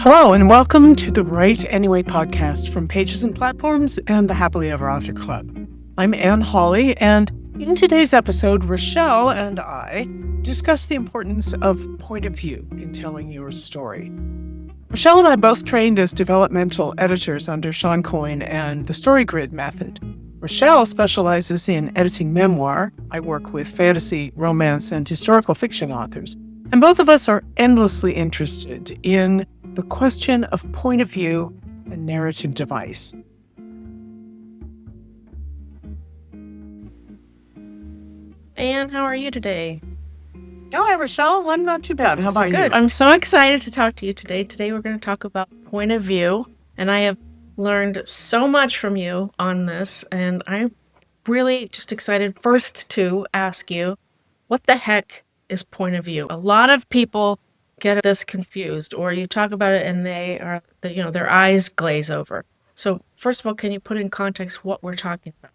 Hello, and welcome to the Write Anyway podcast from Pages and Platforms and the Happily Ever After Club. I'm Anne Hawley, and in today's episode, Rachelle and I discuss the importance of point of view in telling your story. Rachelle and I both trained as developmental editors under Sean Coyne and the Story Grid method. Rachelle specializes in editing memoir. I work with fantasy, romance, and historical fiction authors. And both of us are endlessly interested in the question of point of view and narrative device. Anne, how are you today? Oh, hi, Rachelle. I'm not too bad. How about you? Good. I'm so excited to talk to you today. Today we're going to talk about point of view, and I have learned so much from you on this, and I'm really just excited first to ask you, what the heck is point of view? A lot of people get this confused, or you talk about it and their eyes glaze over. So first of all, can you put in context what we're talking about?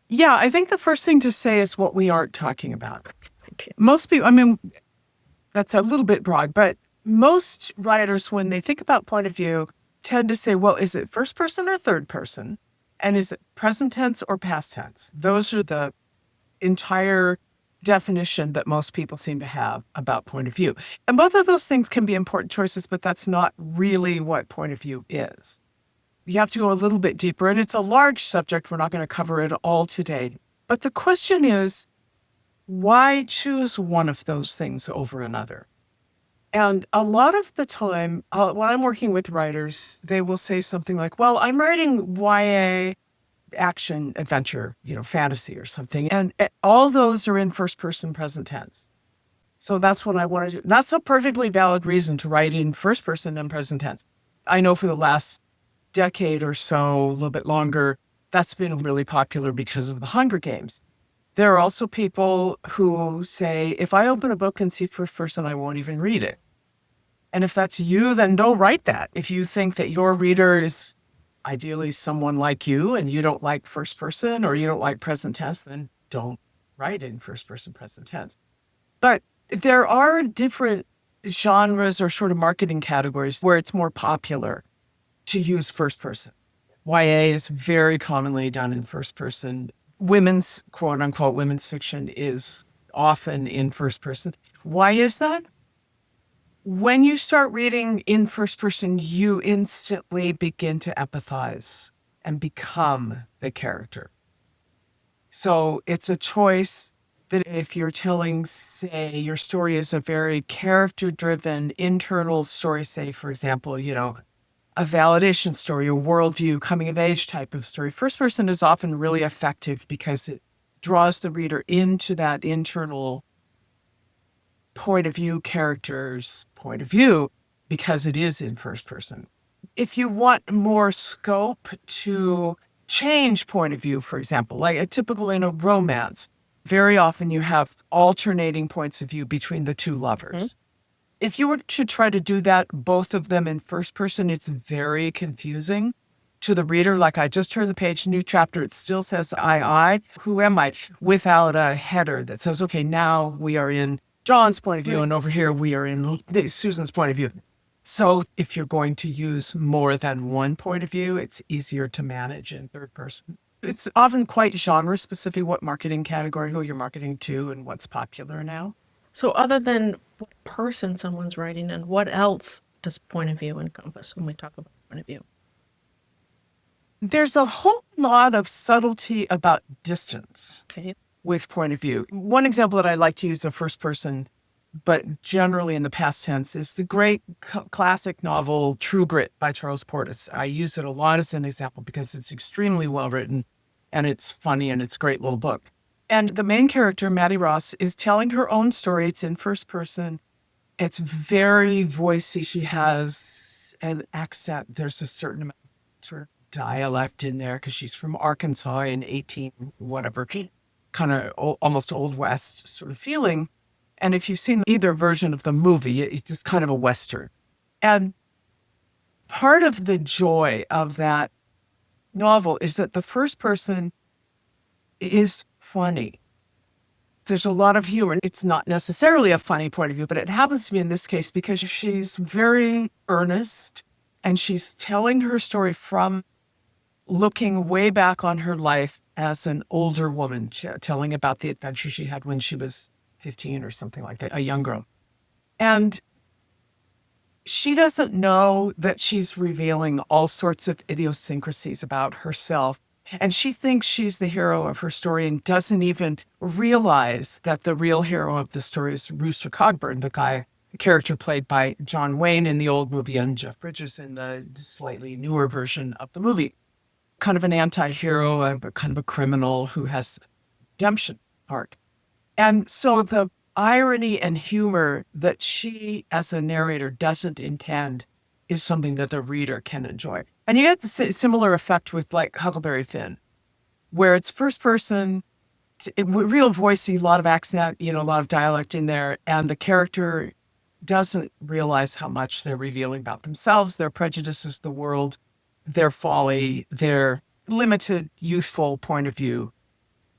Yeah, I think the first thing to say is what we aren't talking about. Most people, that's a little bit broad, but most writers, when they think about point of view, tend to say, well, is it first person or third person? And is it present tense or past tense? Those are the entire definition that most people seem to have about point of view. And both of those things can be important choices, but that's not really what point of view is. You have to go a little bit deeper, and it's a large subject. We're not going to cover it all today. But the question is, why choose one of those things over another? And a lot of the time, when I'm working with writers, they will say something like, well, I'm writing YA action, adventure, fantasy or something. And all those are in first person present tense. So that's what I want to do. That's a perfectly valid reason to write in first person and present tense. I know for the last decade or so, a little bit longer, that's been really popular because of the Hunger Games. There are also people who say, if I open a book and see first person, I won't even read it. And if that's you, then don't write that. If you think that your reader is ideally someone like you and you don't like first person or you don't like present tense, then don't write in first person present tense. But there are different genres or sort of marketing categories where it's more popular to use first person. YA is very commonly done in first person. Women's, quote unquote, women's fiction is often in first person. Why is that? When you start reading in first person, you instantly begin to empathize and become the character. So it's a choice that if you're telling, say, your story is a very character-driven internal story, say, for example, a validation story, a worldview, coming-of-age type of story, first person is often really effective because it draws the reader into that internal point of view, character's point of view, because it is in first person. If you want more scope to change point of view, for example, like a typical in a romance, very often you have alternating points of view between the two lovers. Mm-hmm. If you were to try to do that, both of them in first person, it's very confusing to the reader. Like, I just turned the page, new chapter, it still says I. Who am I? Without a header that says, okay, now we are in John's point of view, and over here we are in Susan's point of view. So if you're going to use more than one point of view, it's easier to manage in third person. It's often quite genre specific, what marketing category, who you're marketing to, and what's popular now. So other than what person someone's writing in, what else does point of view encompass when we talk about point of view? There's a whole lot of subtlety about distance. Okay. With point of view. One example that I like to use of first person, but generally in the past tense, is the great classic novel True Grit by Charles Portis. I use it a lot as an example because it's extremely well written and it's funny and it's a great little book. And the main character, Maddie Ross, is telling her own story. It's in first person. It's very voicey. She has an accent. There's a certain amount of sort of dialect in there because she's from Arkansas in 18 whatever. Kind of almost Old West sort of feeling. And if you've seen either version of the movie, it's just kind of a Western. And part of the joy of that novel is that the first person is funny. There's a lot of humor. It's not necessarily a funny point of view, but it happens to be in this case because she's very earnest and she's telling her story from looking way back on her life as an older woman, telling about the adventure she had when she was 15 or something like that, a young girl. And she doesn't know that she's revealing all sorts of idiosyncrasies about herself. And she thinks she's the hero of her story and doesn't even realize that the real hero of the story is Rooster Cogburn, the character played by John Wayne in the old movie and Jeff Bridges in the slightly newer version of the movie. Kind of an anti-hero, kind of a criminal who has redemption arc. And so the irony and humor that she, as a narrator, doesn't intend is something that the reader can enjoy. And you get the similar effect with like Huckleberry Finn, where it's first person, real voicey, a lot of accent, a lot of dialect in there. And the character doesn't realize how much they're revealing about themselves, their prejudices, the world, their folly, their limited, youthful point of view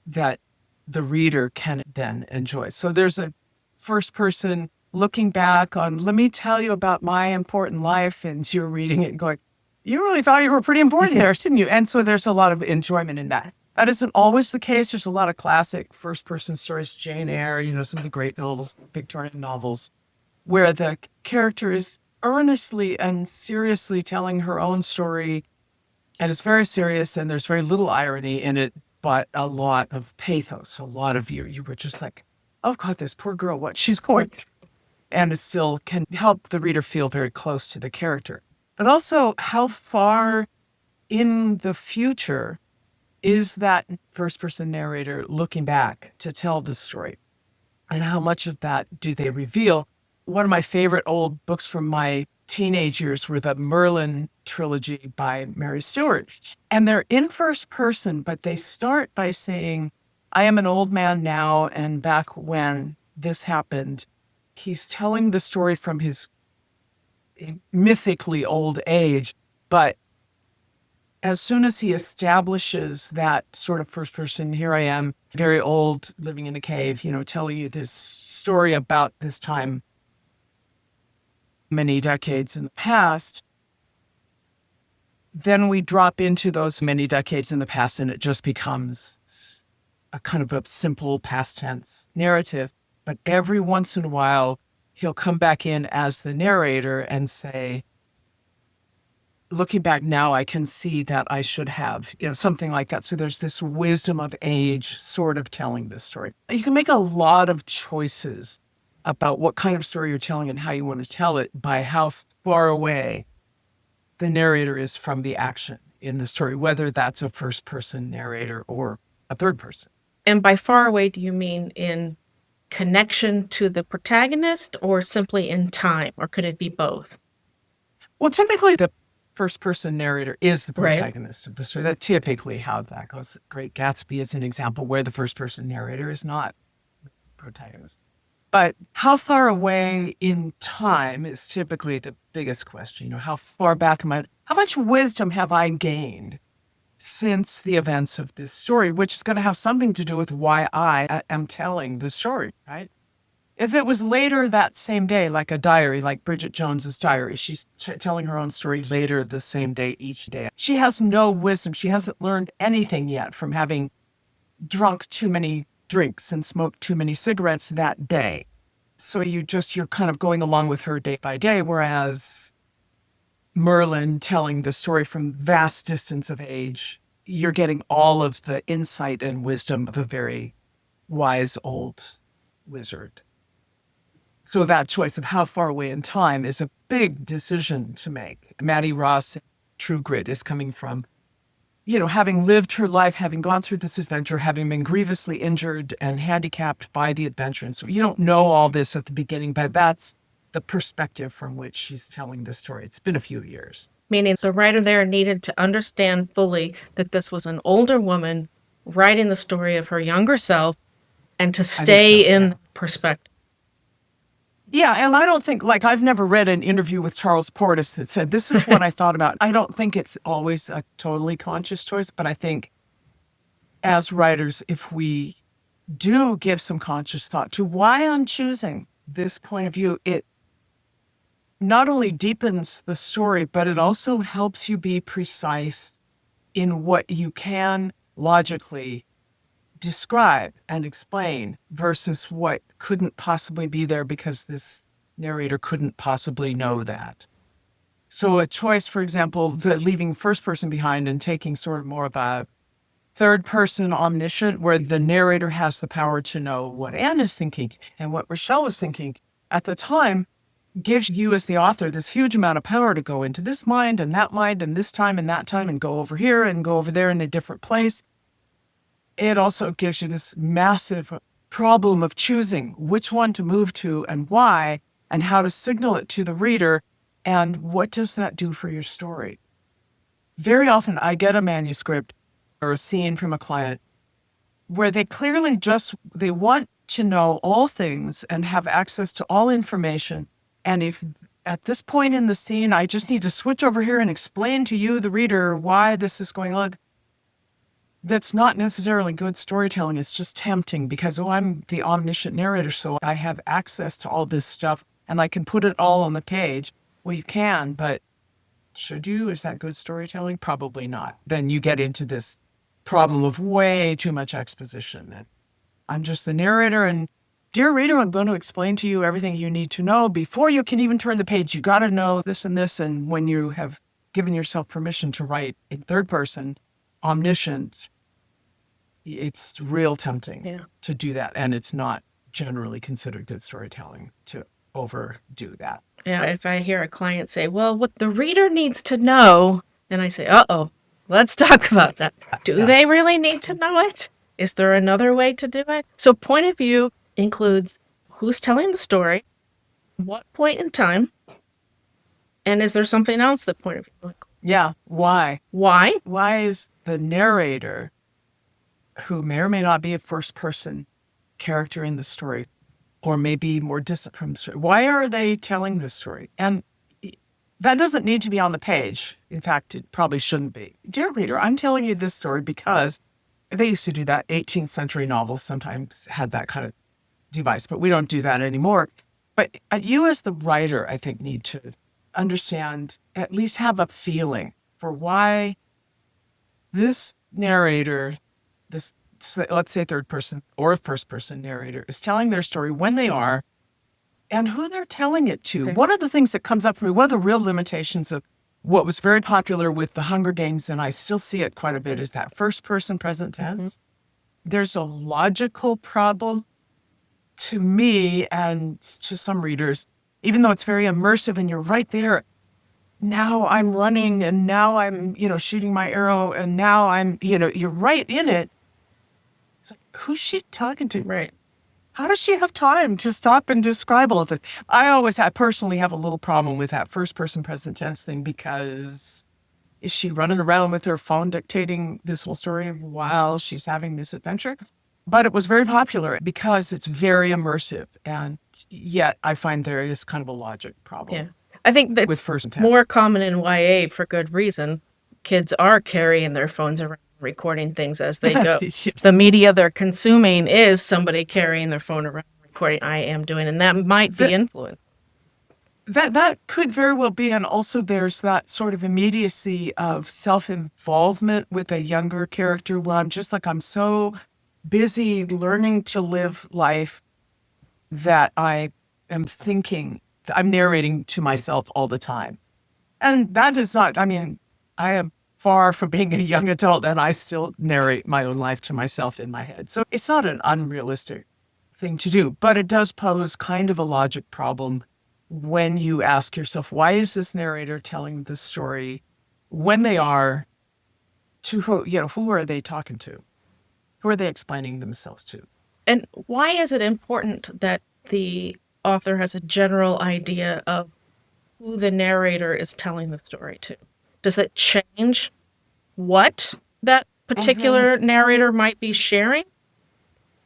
that the reader can then enjoy. So there's a first person looking back on, let me tell you about my important life. And you're reading it and going, you really thought you were pretty important there, didn't you? And so there's a lot of enjoyment in that. That isn't always the case. There's a lot of classic first person stories, Jane Eyre, some of the great novels, Victorian novels, where the character is earnestly and seriously telling her own story. And it's very serious and there's very little irony in it, but a lot of pathos, a lot of you were just like, oh God, this poor girl, what she's going through. And it still can help the reader feel very close to the character. But also how far in the future is that first person narrator looking back to tell the story? And how much of that do they reveal? One of my favorite old books from my teenage years were the Merlin trilogy by Mary Stewart. And they're in first person, but they start by saying, I am an old man now, and back when this happened, he's telling the story from his mythically old age. But as soon as he establishes that sort of first person, here I am, very old, living in a cave, telling you this story about this time many decades in the past, then we drop into those many decades in the past and it just becomes a kind of a simple past tense narrative. But every once in a while, he'll come back in as the narrator and say, looking back now, I can see that I should have, something like that. So there's this wisdom of age sort of telling this story. You can make a lot of choices about what kind of story you're telling and how you want to tell it by how far away the narrator is from the action in the story, whether that's a first person narrator or a third person. And by far away, do you mean in connection to the protagonist or simply in time, or could it be both? Well, typically the first person narrator is the protagonist of the story. That's typically how that goes. Great Gatsby is an example where the first person narrator is not the protagonist. But how far away in time is typically the biggest question. How far back how much wisdom have I gained since the events of this story, which is going to have something to do with why I am telling the story, right? If it was later that same day, like a diary, like Bridget Jones's diary, she's telling her own story later the same day each day. She has no wisdom. She hasn't learned anything yet from having drunk too many drinks and smoked too many cigarettes that day. So you're kind of going along with her day by day, whereas Merlin telling the story from vast distance of age, you're getting all of the insight and wisdom of a very wise old wizard. So that choice of how far away in time is a big decision to make. Maddie Ross, True Grit, is coming from, having lived her life, having gone through this adventure, having been grievously injured and handicapped by the adventure. And so you don't know all this at the beginning, but that's the perspective from which she's telling the story. It's been a few years. Meaning the writer there needed to understand fully that this was an older woman writing the story of her younger self and to stay in perspective. Yeah, and I don't think, I've never read an interview with Charles Portis that said, this is what I thought about. I don't think it's always a totally conscious choice, but I think as writers, if we do give some conscious thought to why I'm choosing this point of view, it not only deepens the story, but it also helps you be precise in what you can logically describe and explain versus what couldn't possibly be there because this narrator couldn't possibly know that. So a choice, for example, the leaving first person behind and taking sort of more of a third person omniscient, where the narrator has the power to know what Anne is thinking and what Rachelle was thinking at the time, gives you as the author this huge amount of power to go into this mind and this time and that time and go over here and go over there in a different place. It also gives you this massive problem of choosing which one to move to and why, and how to signal it to the reader, and what does that do for your story. Very often I get a manuscript or a scene from a client where they clearly they want to know all things and have access to all information. And if at this point in the scene, I just need to switch over here and explain to you, the reader, why this is going on, that's not necessarily good storytelling. It's just tempting because, I'm the omniscient narrator, so I have access to all this stuff and I can put it all on the page. Well, you can, but should you? Is that good storytelling? Probably not. Then you get into this problem of way too much exposition. And I'm just the narrator, and dear reader, I'm going to explain to you everything you need to know before you can even turn the page. You got to know this and this. And when you have given yourself permission to write in third person, omniscient, it's real tempting to do that. And it's not generally considered good storytelling to overdo that. Yeah, if I hear a client say, well, what the reader needs to know, and I say, uh-oh, let's talk about that. Do they really need to know it? Is there another way to do it? So point of view includes who's telling the story, what point in time, and is there something else that point of view includes? Yeah, why? Why? Why is the narrator, who may or may not be a first-person character in the story, or maybe more distant from the story, why are they telling this story? And that doesn't need to be on the page. In fact, it probably shouldn't be. Dear reader, I'm telling you this story because they used to do that. 18th century novels sometimes had that kind of device, but we don't do that anymore. But you as the writer, I think, need to understand, at least have a feeling for why this narrator, this, let's say third person or first person narrator, is telling their story when they are, and who they're telling it to. Okay. One of the things that comes up for me, one of the real limitations of what was very popular with the Hunger Games, and I still see it quite a bit, is that first person present tense. Mm-hmm. There's a logical problem to me and to some readers, even though it's very immersive and you're right there. Now I'm running and now I'm, shooting my arrow and now I'm, you're right in it. It's like, who's she talking to? Right. How does she have time to stop and describe all of this? I personally have a little problem with that first person present tense thing, because is she running around with her phone dictating this whole story while she's having this adventure? But it was very popular because it's very immersive. And yet I find there is kind of a logic problem. Yeah. I think that's more common in YA for good reason. Kids are carrying their phones around, recording things as they go. The media they're consuming is somebody carrying their phone around, recording. I am doing, and that might be influence. That could very well be. And also there's that sort of immediacy of self-involvement with a younger character. Well, I'm so busy learning to live life that I am thinking, I'm narrating to myself all the time. And that is not, I am far from being a young adult, and I still narrate my own life to myself in my head. So it's not an unrealistic thing to do, but it does pose kind of a logic problem when you ask yourself, why is this narrator telling this story when they are to who are they talking to? Who are they explaining themselves to? And why is it important that the author has a general idea of who the narrator is telling the story to? Does it change what that particular narrator might be sharing?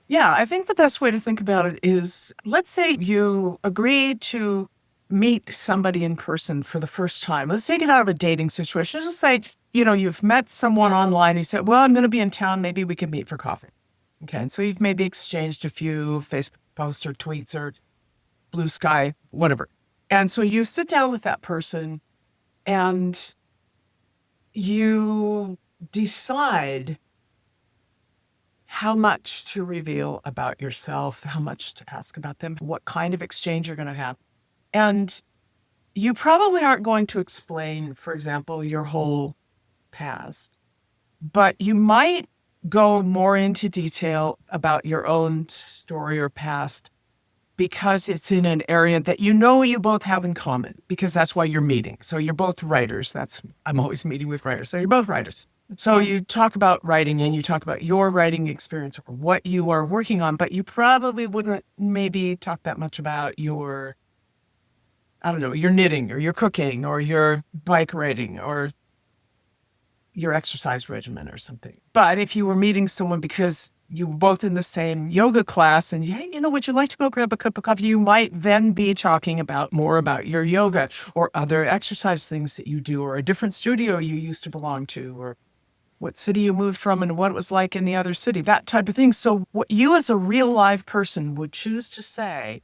Yeah, I think the best way to think about it is, let's say you agree to meet somebody in person for the first time. Let's take it out of a dating situation. Just say, you've met someone online. You said, well, I'm going to be in town. Maybe we can meet for coffee. Okay. And so you've maybe exchanged a few Facebook posts or tweets or Blue Sky, whatever. And so you sit down with that person and you decide how much to reveal about yourself, how much to ask about them, what kind of exchange you're going to have. And you probably aren't going to explain, for example, your whole past, but you might go more into detail about your own story or past because it's in an area that you both have in common, because that's why you're meeting. So you're both writers. I'm always meeting with writers. So you're both writers. So you talk about writing and you talk about your writing experience or what you are working on, but you probably wouldn't maybe talk that much about your knitting or your cooking or your bike riding or your exercise regimen or something. But if you were meeting someone because you were both in the same yoga class and, hey, would you like to go grab a cup of coffee? You might then be talking more about your yoga or other exercise things that you do, or a different studio you used to belong to, or what city you moved from and what it was like in the other city, that type of thing. So what you as a real live person would choose to say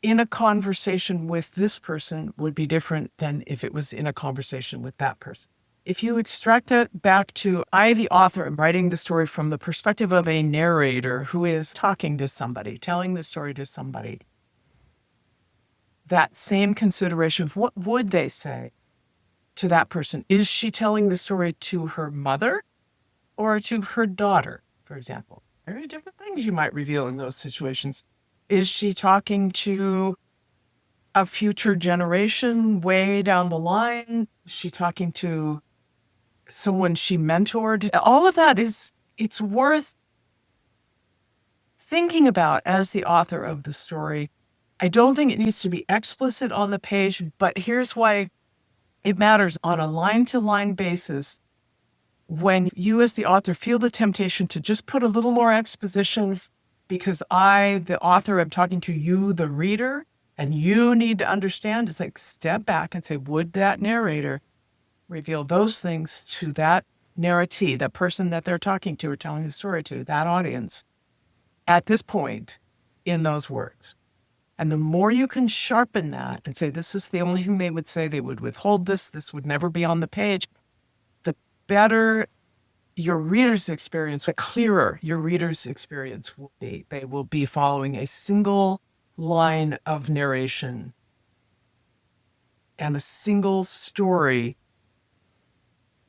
in a conversation with this person would be different than if it was in a conversation with that person. If you extract that back to the author, am writing the story from the perspective of a narrator who is talking to somebody, telling the story to somebody, that same consideration of what would they say to that person? Is she telling the story to her mother or to her daughter, for example? Very different things you might reveal in those situations. Is she talking to a future generation way down the line? Is she talking to someone she mentored? All of that it's worth thinking about as the author of the story. I don't think it needs to be explicit on the page, but here's why it matters on a line-to-line basis. When you as the author feel the temptation to just put a little more exposition because the author, am talking to you, the reader, and you need to understand, it's like step back and say, would that narrator reveal those things to that narratee, the person that they're talking to or telling the story to, that audience, at this point in those words? And the more you can sharpen that and say, this is the only thing they would say, they would withhold this would never be on the page, the better your reader's experience, the clearer your reader's experience will be. They will be following a single line of narration and a single story.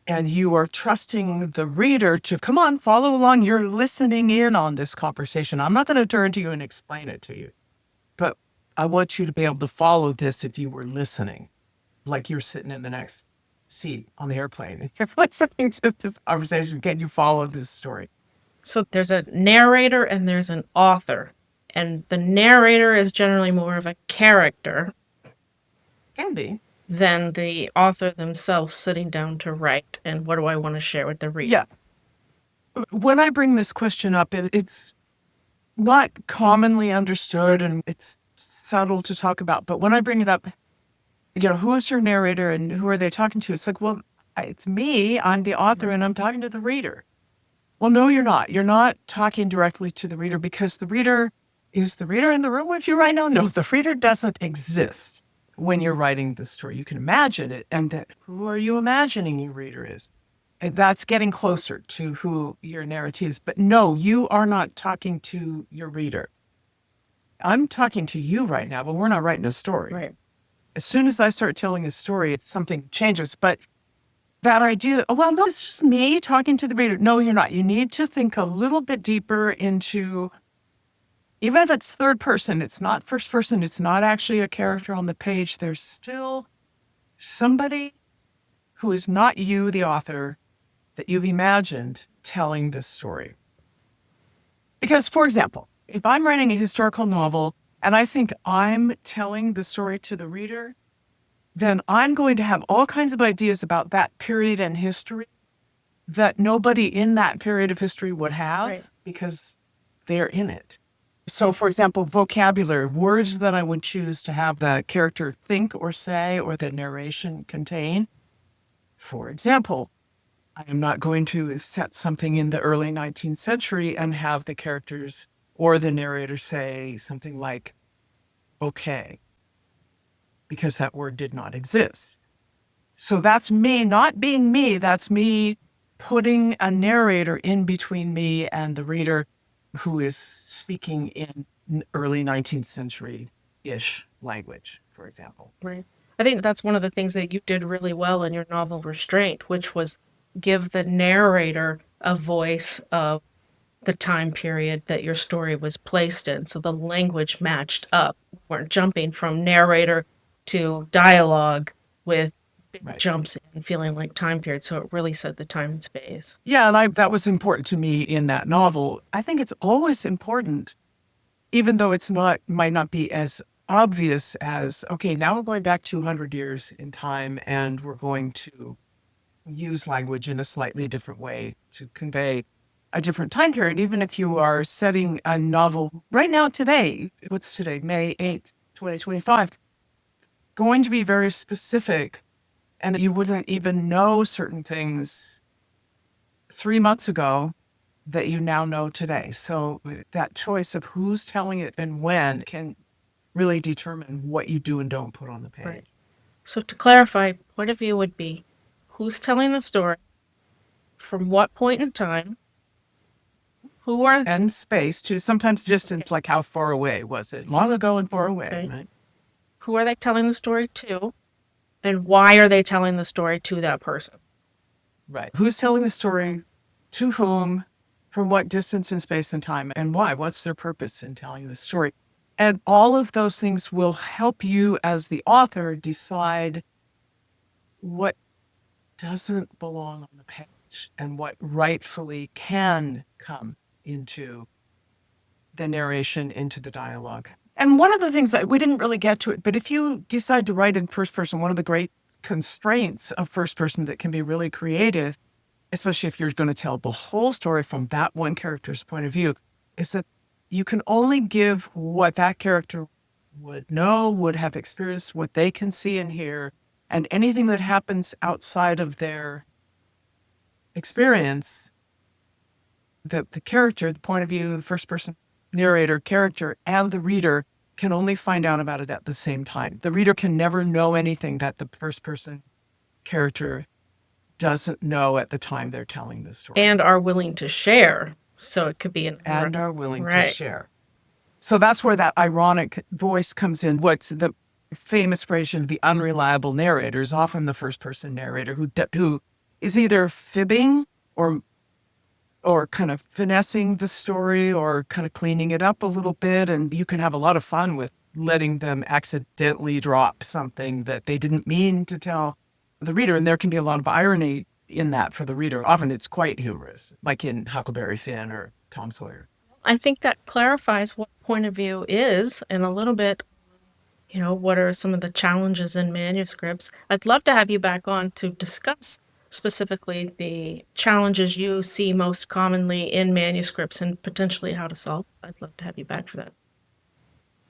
And you are trusting the reader to, come on, follow along. You're listening in on this conversation. I'm not going to turn to you and explain it to you, but I want you to be able to follow this if you were listening, like you're sitting in the next seat on the airplane. And you're listening to this conversation. Can you follow this story? So there's a narrator and there's an author. And the narrator is generally more of a character. Can be. Than the author themselves sitting down to write. And what do I want to share with the reader? Yeah. When I bring this question up, it's not commonly understood and it's subtle to talk about. But when I bring it up, who is your narrator and who are they talking to? It's like, well, it's me. I'm the author and I'm talking to the reader. Well, no, you're not. You're not talking directly to the reader, because the reader is the reader in the room with you right now. No, the reader doesn't exist when you're writing the story. You can imagine it. And who are you imagining your reader is? And that's getting closer to who your narrative is. But no, you are not talking to your reader. I'm talking to you right now, but we're not writing a story. Right. As soon as I start telling a story, something changes. But that idea, well, no, it's just me talking to the reader. No, you're not. You need to think a little bit deeper into, even if it's third person, it's not first person, it's not actually a character on the page. There's still somebody who is not you, the author, that you've imagined telling this story. Because, for example, if I'm writing a historical novel and I think I'm telling the story to the reader, then I'm going to have all kinds of ideas about that period in history that nobody in that period of history would have, right, because they're in it. So, for example, vocabulary, words that I would choose to have the character think or say or the narration contain. For example, I am not going to set something in the early 19th century and have the characters or the narrator say something like, okay, because that word did not exist. So that's me not being me. That's me putting a narrator in between me and the reader who is speaking in early 19th century-ish language, for example. Right. I think that's one of the things that you did really well in your novel Restraint, which was give the narrator a voice of the time period that your story was placed in. So the language matched up. We weren't jumping from narrator to dialogue with big Right. jumps in feeling like time period. So it really set the time and space. Yeah, and that was important to me in that novel. I think it's always important, even though might not be as obvious as, okay, now we're going back 200 years in time and we're going to use language in a slightly different way to convey a different time period. Even if you are setting a novel right now today, what's today, May 8th, 2025, going to be very specific, and you wouldn't even know certain things 3 months ago that you now know today. So that choice of who's telling it and when can really determine what you do and don't put on the page. Right. So to clarify, point of view would be who's telling the story, from what point in time, who are... And space, too. Sometimes distance, like how far away was it? Long ago and far away, Okay. right? Who are they telling the story to? And why are they telling the story to that person? Right. Who's telling the story, to whom, from what distance in space and time, and why? What's their purpose in telling the story? And all of those things will help you as the author decide what doesn't belong on the page and what rightfully can come into the narration, into the dialogue. And one of the things that we didn't really get to it, but if you decide to write in first person, one of the great constraints of first person that can be really creative, especially if you're going to tell the whole story from that one character's point of view, is that you can only give what that character would know, would have experienced, what they can see and hear, and anything that happens outside of their experience, the character, the point of view, the first person narrator, character, and the reader can only find out about it at the same time. The reader can never know anything that the first person character doesn't know at the time they're telling the story. And are willing to share. So it could be And are willing to Right. share. So that's where that ironic voice comes in. What's the famous phrase of the unreliable narrator is often the first person narrator who is either fibbing or kind of finessing the story or kind of cleaning it up a little bit. And you can have a lot of fun with letting them accidentally drop something that they didn't mean to tell the reader. And there can be a lot of irony in that for the reader. Often it's quite humorous, like in Huckleberry Finn or Tom Sawyer. I think that clarifies what point of view is and a little bit, what are some of the challenges in manuscripts. I'd love to have you back on to discuss specifically the challenges you see most commonly in manuscripts and potentially how to solve. I'd love to have you back for that.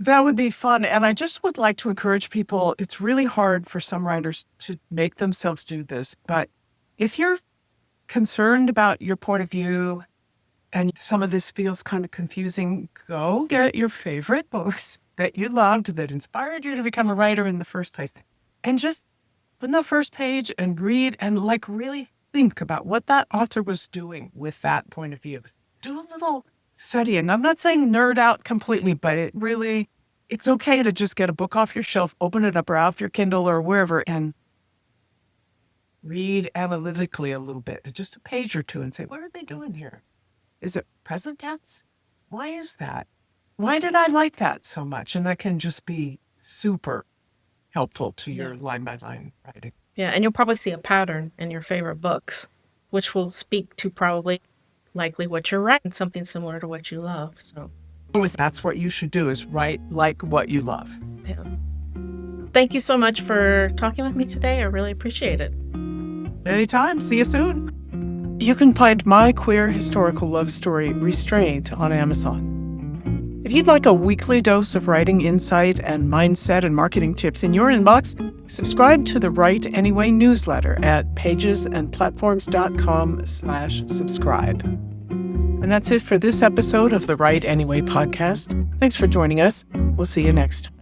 That would be fun. And I just would like to encourage people. It's really hard for some writers to make themselves do this. But if you're concerned about your point of view and some of this feels kind of confusing, go get your favorite books that you loved, that inspired you to become a writer in the first place. And just open the first page and read and really think about what that author was doing with that point of view. Do a little studying. I'm not saying nerd out completely, but it's okay to just get a book off your shelf, open it up or off your Kindle or wherever, and read analytically a little bit, just a page or two, and say, what are they doing here? Is it present tense? Why is that? Why did I like that so much? And that can just be super helpful to your line-by-line writing. Yeah, and you'll probably see a pattern in your favorite books, which will speak to probably likely what you're writing, something similar to what you love. So That's what you should do, is write like what you love. yeah. Thank you so much for talking with me today. I really appreciate it. Anytime. See you soon. You can find my queer historical love story, Restraint, on Amazon. If you'd like a weekly dose of writing insight and mindset and marketing tips in your inbox, subscribe to the Write Anyway newsletter at pagesandplatforms.com/subscribe. And that's it for this episode of the Write Anyway podcast. Thanks for joining us. We'll see you next.